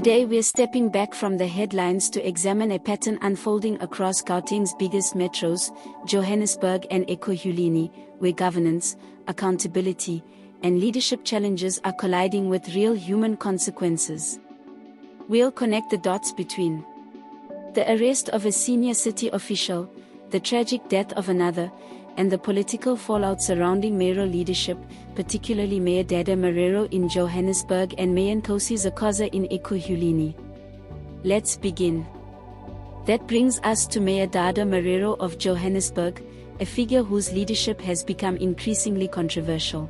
Today we're stepping back from the headlines to examine a pattern unfolding across Gauteng's biggest metros, Johannesburg and Ekurhuleni, where governance, accountability, and leadership challenges are colliding with real human consequences. We'll connect the dots between the arrest of a senior city official, the tragic death of another, and the political fallout surrounding mayoral leadership, particularly Mayor Dada Morero in Johannesburg and Mayor Xhakaza in Ekurhuleni. Let's begin. That brings us to Mayor Dada Morero of Johannesburg, a figure whose leadership has become increasingly controversial.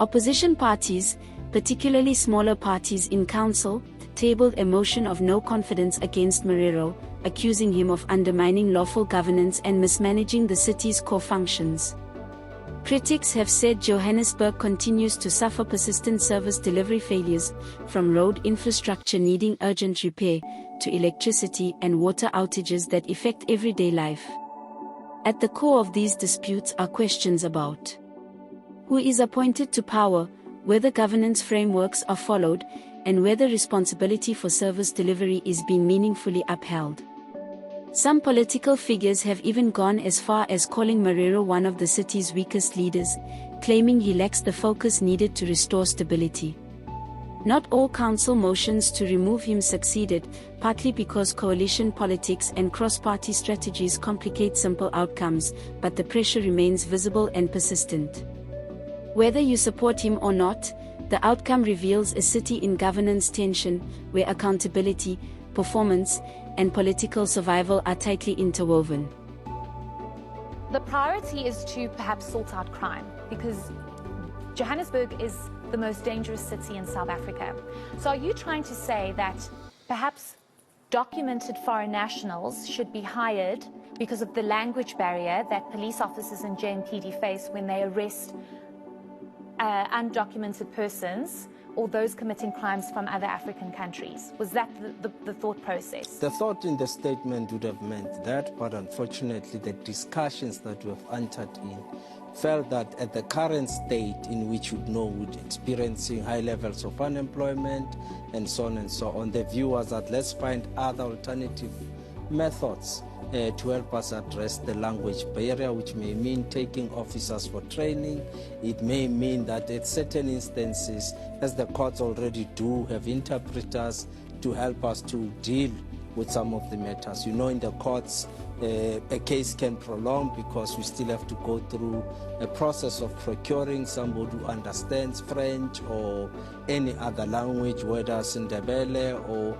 Opposition parties, particularly smaller parties in council, tabled a motion of no confidence against Morero, accusing him of undermining lawful governance and mismanaging the city's core functions. Critics have said Johannesburg continues to suffer persistent service delivery failures, from road infrastructure needing urgent repair, to electricity and water outages that affect everyday life. At the core of these disputes are questions about who is appointed to power, whether governance frameworks are followed, and whether responsibility for service delivery is being meaningfully upheld. Some political figures have even gone as far as calling Morero one of the city's weakest leaders, claiming he lacks the focus needed to restore stability. Not all council motions to remove him succeeded, partly because coalition politics and cross-party strategies complicate simple outcomes, but the pressure remains visible and persistent. Whether you support him or not, the outcome reveals a city in governance tension, where accountability, performance, and political survival are tightly interwoven. The priority is to perhaps sort out crime, because Johannesburg is the most dangerous city in South Africa. So are you trying to say that perhaps documented foreign nationals should be hired because of the language barrier that police officers and JMPD face when they arrest undocumented persons or those committing crimes from other African countries? Was that the thought process? The thought in the statement would have meant that, but unfortunately the discussions that we have entered in felt that at the current state in which we're experiencing high levels of unemployment and so on and so on, the view was that let's find other alternative methods to help us address the language barrier, which may mean taking officers for training. It may mean that at certain instances, as the courts already do, have interpreters to help us to deal with some of the matters. You know, in the courts, a case can prolong because we still have to go through a process of procuring somebody who understands French or any other language, whether Ndebele or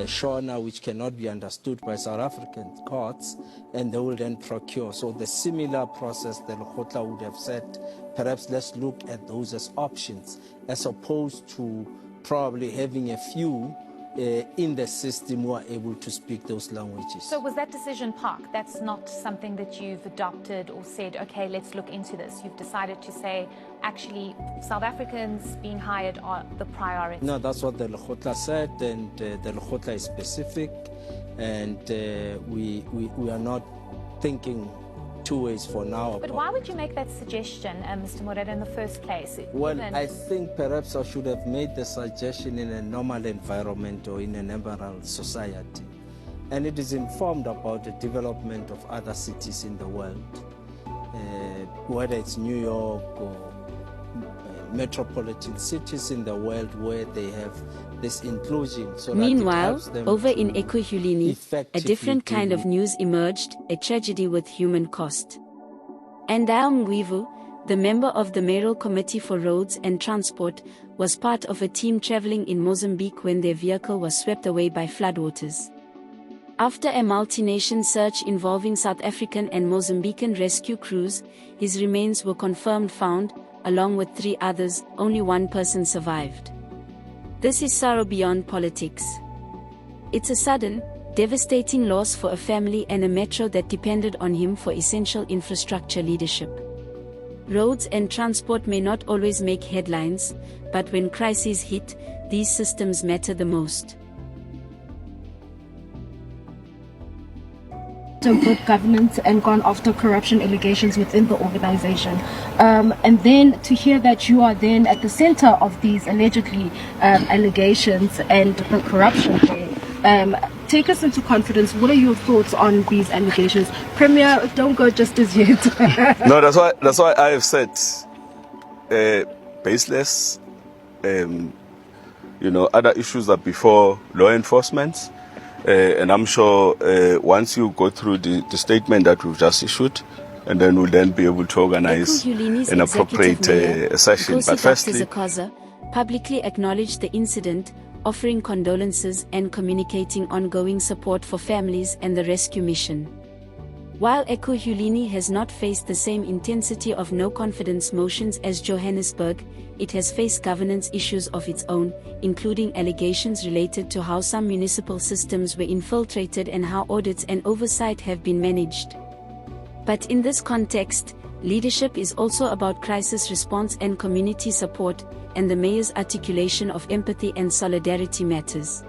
Shona, which cannot be understood by South African courts, and they will then procure. So the similar process, the Lekgotla would have said, perhaps let's look at those as options, as opposed to probably having a few in the system who are able to speak those languages. So was that decision parked? That's not something that you've adopted or said, okay, let's look into this. You've decided to say, actually, South Africans being hired are the priority. No, that's what the Lekgotla said, and the Lekgotla is specific, and we are not thinking two ways for now. But why would you make that suggestion, Mr. Morero, in the first place? Well, I think perhaps I should have made the suggestion in a normal environment or in a liberal society. And it is informed about the development of other cities in the world, whether it's New York or metropolitan cities in the world where they have this inclusion. So meanwhile, over in Ekurhuleni, a different kind of news emerged, a tragedy with human cost. Andile Mngwevu, the member of the Mayoral Committee for Roads and Transport, was part of a team traveling in Mozambique when their vehicle was swept away by floodwaters. After a multi-nation search involving South African and Mozambican rescue crews, his remains were confirmed found. Along with 3 others, only one person survived. This is sorrow beyond politics. It's a sudden, devastating loss for a family and a metro that depended on him for essential infrastructure leadership. Roads and transport may not always make headlines, but when crises hit, these systems matter the most. good governance and gone after corruption allegations within the organization. And then to hear that you are then at the center of these allegedly allegations and the corruption there, take us into confidence. What are your thoughts on these allegations? Premier, don't go just as yet. No, that's why I have said baseless. Other issues are before law enforcement. And I'm sure once you go through the statement that we've just issued, and then we'll then be able to organize an appropriate session. But firstly, Xhakaza publicly acknowledged the incident, offering condolences and communicating ongoing support for families and the rescue mission. While Ekurhuleni has not faced the same intensity of no-confidence motions as Johannesburg, it has faced governance issues of its own, including allegations related to how some municipal systems were infiltrated and how audits and oversight have been managed. But in this context, leadership is also about crisis response and community support, and the mayor's articulation of empathy and solidarity matters.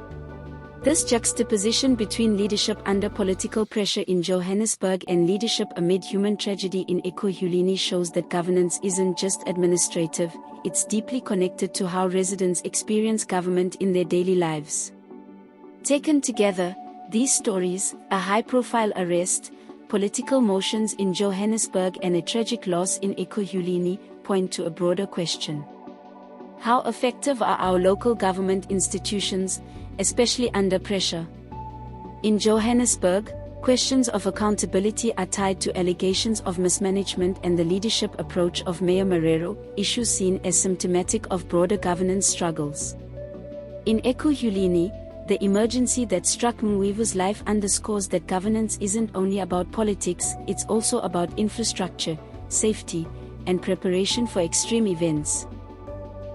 This juxtaposition between leadership under political pressure in Johannesburg and leadership amid human tragedy in Ekurhuleni shows that governance isn't just administrative, it's deeply connected to how residents experience government in their daily lives. Taken together, these stories, a high-profile arrest, political motions in Johannesburg and a tragic loss in Ekurhuleni, point to a broader question. How effective are our local government institutions, especially under pressure? In Johannesburg, questions of accountability are tied to allegations of mismanagement and the leadership approach of Mayor Morero, issues seen as symptomatic of broader governance struggles. In Ekurhuleni, the emergency that struck Mngwevu's life underscores that governance isn't only about politics, it's also about infrastructure, safety, and preparation for extreme events.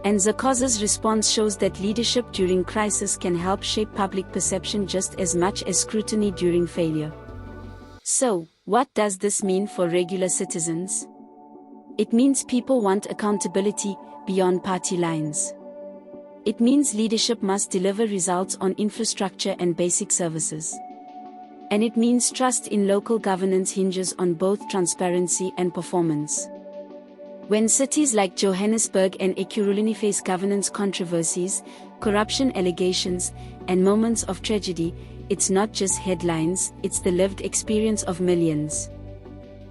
And Xhakaza's response shows that leadership during crisis can help shape public perception just as much as scrutiny during failure. So, what does this mean for regular citizens? It means people want accountability beyond party lines. It means leadership must deliver results on infrastructure and basic services. And it means trust in local governance hinges on both transparency and performance. When cities like Johannesburg and Ekurhuleni face governance controversies, corruption allegations, and moments of tragedy, it's not just headlines, it's the lived experience of millions.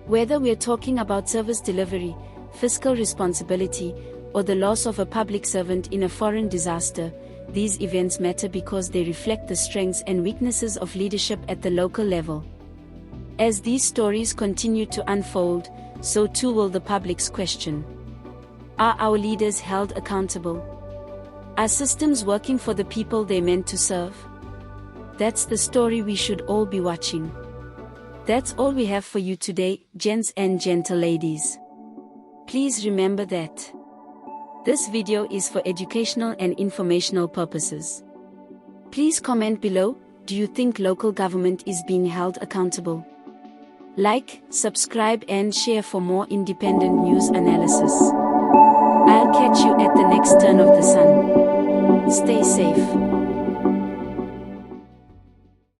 Whether we're talking about service delivery, fiscal responsibility, or the loss of a public servant in a foreign disaster, these events matter because they reflect the strengths and weaknesses of leadership at the local level. As these stories continue to unfold, so too will the public's question. Are our leaders held accountable? Are systems working for the people they meant to serve? That's the story we should all be watching. That's all we have for you today, gents and gentle ladies. Please remember that this video is for educational and informational purposes. Please comment below, do you think local government is being held accountable? Like, subscribe and share for more independent news analysis. I'll catch you at the next turn of the sun. Stay safe.